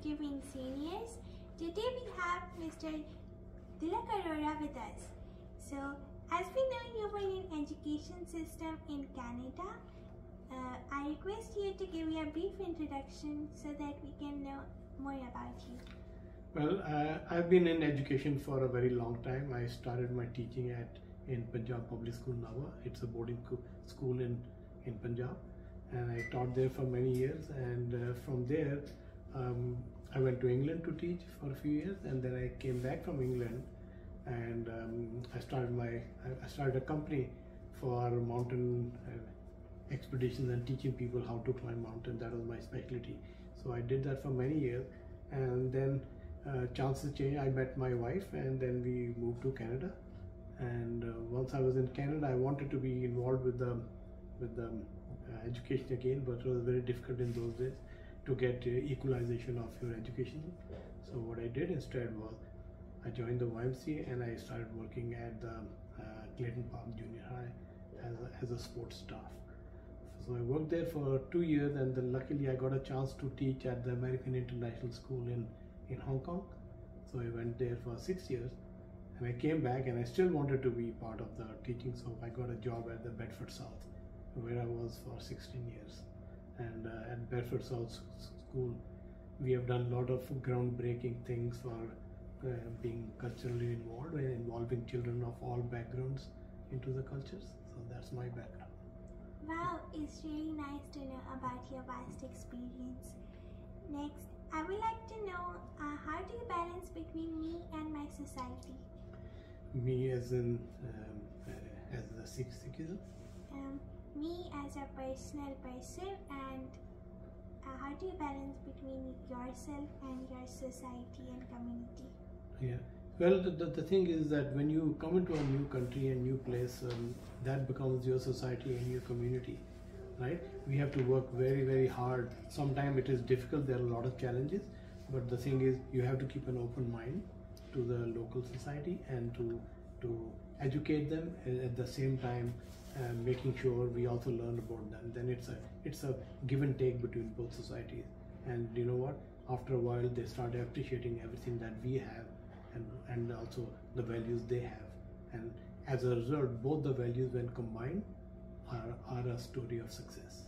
interviewing seniors. Today we have Mr. Tilak Arora with us. So, as we know, you were in education system in Canada. I request you to give you a brief introduction so that we can know more about you. Well, I've been in education for a very long time. I started my teaching in Punjab Public School, Nawa. It's a boarding school in Punjab, and I taught there for many years. And from there, I went to England to teach for a few years, and then I came back from England, and I started a company for mountain expeditions and teaching people how to climb mountains. That was my specialty. So I did that for many years, and then chances changed. I met my wife, and then we moved to Canada. And once I was in Canada, I wanted to be involved with the education again, but it was very difficult in those days to get equalization of your education. So what I did instead was I joined the YMCA, and I started working at the Clayton Park Junior High as a sports staff. So I worked there for 2 years, and then luckily I got a chance to teach at the American International School in Hong Kong. So I went there for 6 years, and I came back, and I still wanted to be part of the teaching, so I got a job at the Bedford South, where I was for 16 years. And at Bedford South School, we have done a lot of groundbreaking things for being culturally involved and involving children of all backgrounds into the cultures. So that's my background. Wow, it's really nice to know about your vast experience. Next, I would like to know how do you balance between me and my society? Me as in as a Sikhism? Me as a personal person, and how do you balance between yourself and your society and community? Yeah, well, the thing is that when you come into a new country and new place, that becomes your society and your community, right? We have to work very, very hard. Sometimes it is difficult, there are a lot of challenges, but the thing is you have to keep an open mind to the local society and to educate them at the same time, making sure we also learn about them. Then it's a give and take between both societies, and you know what, after a while they start appreciating everything that we have, and also the values they have, and as a result both the values when combined are a story of success.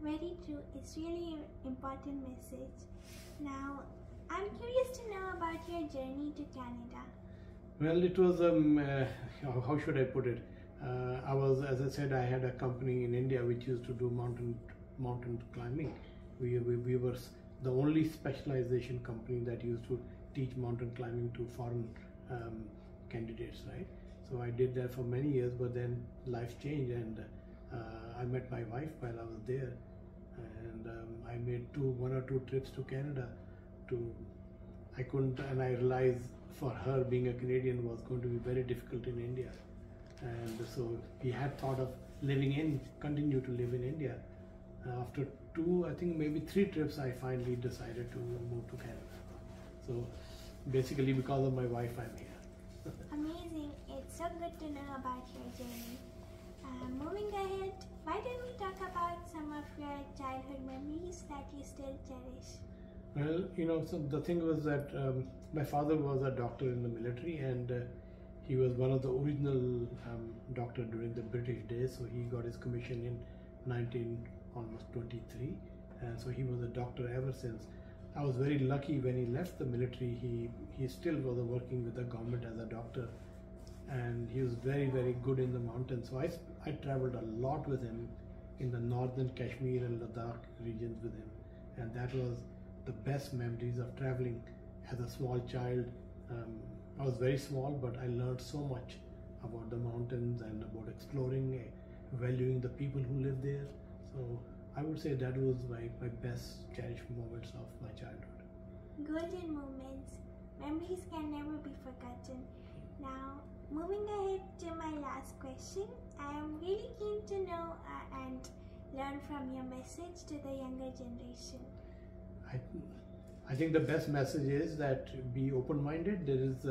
Very true. It's really an important message. Now I'm curious to know about your journey to Canada. Well, it was how should I put it? I was, as I said, I had a company in India which used to do mountain climbing. We were the only specialization company that used to teach mountain climbing to foreign candidates, right? So I did that for many years, but then life changed, and I met my wife while I was there, and I made one or two trips to Canada. And I realized for her being a Canadian was going to be very difficult in India, and so we had thought of continue to live in India. After I think maybe 3 trips, I finally decided to move to Canada. So basically because of my wife, I'm here. Amazing. It's so good to know about your journey. Moving ahead, why don't we talk about some of your childhood memories that you still cherish? Well, so the thing was that my father was a doctor in the military, and he was one of the original doctor during the British days. So he got his commission in 1923, and so he was a doctor ever since. I was very lucky when he left the military. He still was working with the government as a doctor, and he was very, very good in the mountains. So I traveled a lot with him in the northern Kashmir and Ladakh regions with him, and that was the best memories of traveling as a small child. I was very small, but I learned so much about the mountains and about exploring, valuing the people who live there. So I would say that was my best cherished moments of my childhood. Golden moments. Memories can never be forgotten. Now, moving ahead to my last question, I am really keen to know and learn from your message to the younger generation. I think the best message is that be open-minded. There is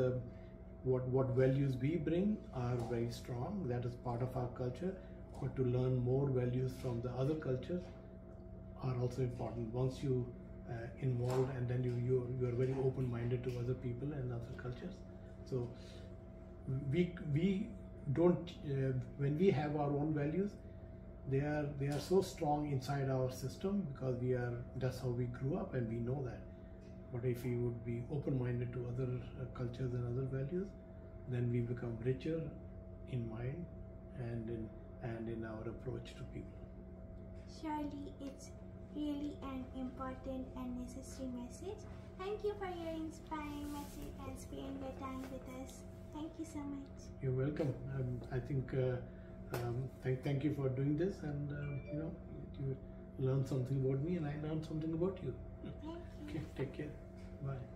what values we bring are very strong. That is part of our culture. But to learn more values from the other cultures are also important. Once you involved, and then you are very open-minded to other people and other cultures. So we don't when we have our own values, they are so strong inside our system because that's how we grew up and we know that. But if we would be open-minded to other cultures and other values, then we become richer in mind and in our approach to people. Surely it's really an important and necessary message. Thank you for your inspiring message and spending your time with us. Thank you so much. You're welcome. I think thank you for doing this, and you learned something about me and I learned something about you. Thank you. Okay, take care. Bye.